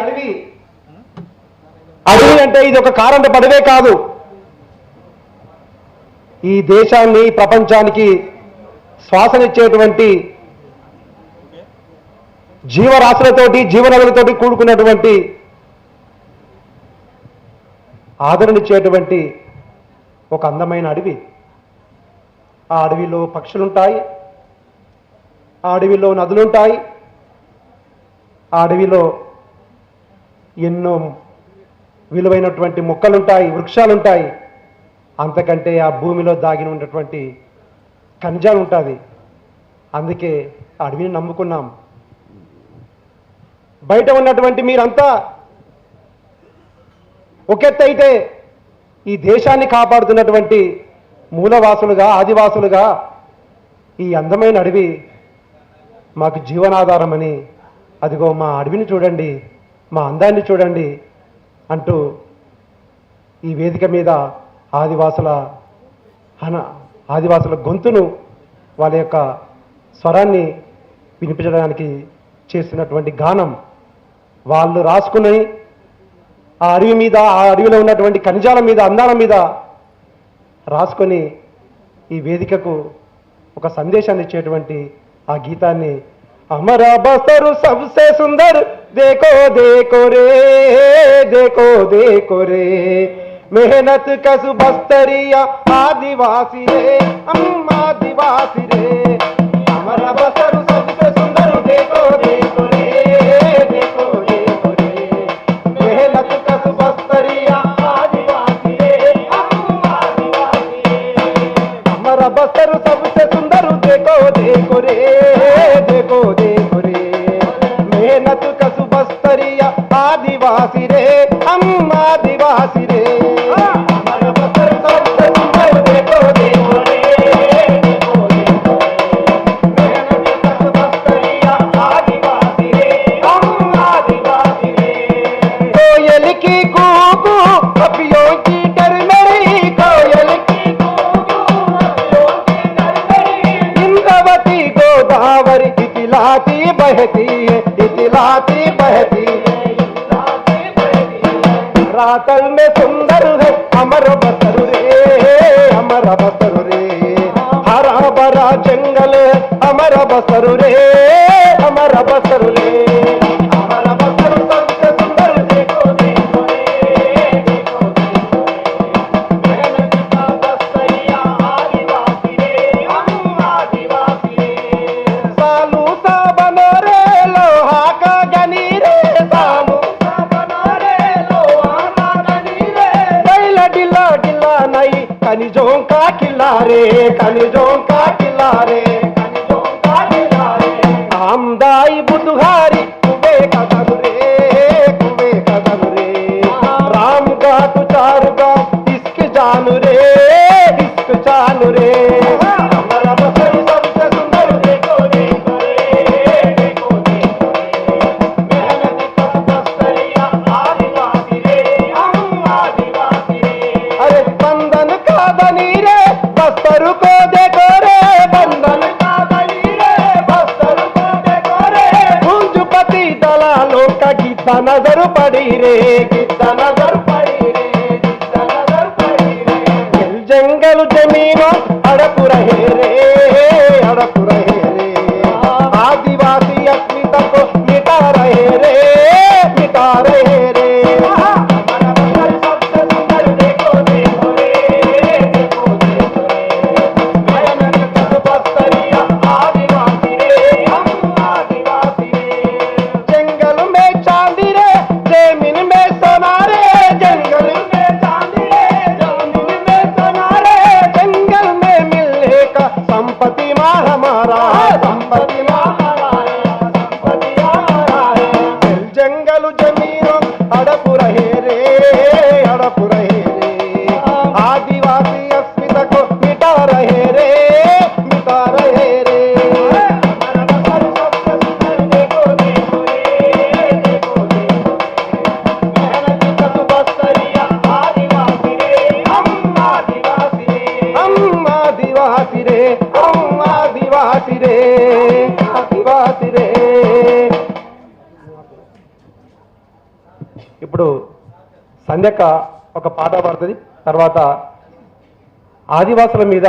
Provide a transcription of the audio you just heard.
అడవి అంటే ఇది ఒక కారంట పదవే కాదు. ఈ దేశాన్ని ప్రపంచానికి శ్వాసనిచ్చేటువంటి జీవరాశులతోటి జీవనదులతోటి కూడుకున్నటువంటి ఆదరణిచ్చేటువంటి ఒక అందమైన అడవి. ఆ అడవిలో పక్షులుంటాయి, ఆ అడవిలో నదులుంటాయి, ఆ అడవిలో ఎన్నో విలువైనటువంటి మొక్కలుంటాయి, వృక్షాలుంటాయి. అంతకంటే ఆ భూమిలో దాగి ఉన్నటువంటి ఖనిజాలు ఉంటుంది. అందుకే అడవిని నమ్ముకున్నాం. బయట ఉన్నటువంటి మీరంతా ఒకెత్తైతే ఈ దేశాన్ని కాపాడుతున్నటువంటి మూలవాసులుగా ఆదివాసులుగా ఈ అందమైన అడవి మాకు జీవనాధారమని, అదిగో మా అడవిని చూడండి, మా అందాన్ని చూడండి అంటూ ఈ వేదిక మీద ఆదివాసుల గొంతును, వాళ్ళ యొక్క స్వరాన్ని వినిపించడానికి చేస్తున్నటువంటి గానం. వాళ్ళు రాసుకుని ఆ అడవి మీద, ఆ అడవిలో ఉన్నటువంటి ఖనిజాల మీద, అందాల మీద రాసుకొని ఈ వేదికకు ఒక సందేశాన్ని ఇచ్చేటువంటి ఆ గీతాన్ని అమరా బస్తరు సబ్సే సుందర్ దేకో దేకో రే, దేకో దేకో రే, मेहनत कस बस्तरिया आदिवासी रे, हम आदिवासी रे, हमारा बसर सबसे सुंदर देखो देखो रे, देखो देखो रे, मेहनत कस बस्तरिया आदिवासी रे, हम आदिवासी रे, हमारा बसर सबसे सुंदर देखो देखो रे, देखो देखो रे, मेहनत कस बस्तरिया आदिवासी रे, हम आदिवासी रे, बहती है इतिलाती बहती है, रातल में सुंदर है अमर बसर रे, अमर बसर रे, हरा भरा जंगल है अमर बसर रे, अमर बसर रे, अमर बसर सबसे सुंदर देखो देखो रे, देखो देखो रे, मेहनत का बस्तरिया आदिवासी रे, हम आदिवासी रे, सालू खनिजों का किला रे, खनिजों का किला रे, खनिजों का किला रे, आमदाई बुधवारी कुबे कदम रे, कुबे कदम रे, राम घाट चार गांव इश्क जान रे, इश्क जान रे, हमारा बसर सबसे सुंदर देखो देखो रे, देखो देखो रे, मेहनत का बस्तरिया आदिवासी रे, हम आदिवासी रे, अरे बंधन बनी रे बस्तर को देखो रे, बंधन का बनी रे बस्तर को देखो रे, पूंजपति दलालों का गीता नजर पड़ी रे, गीता नजर पड़ी रे, गीता नजर पड़ी रे, जंगल जमीनों अड़प रहे रे, अड़प रहे रे, आदिवासी अस्मिता को मिटा रहे रे, मिटा रहे रे, रे, आदिवासी रे। ఇప్పుడు సంధ్యక్క ఒక పాట పాడుతుంది, తర్వాత ఆదివాసుల మీద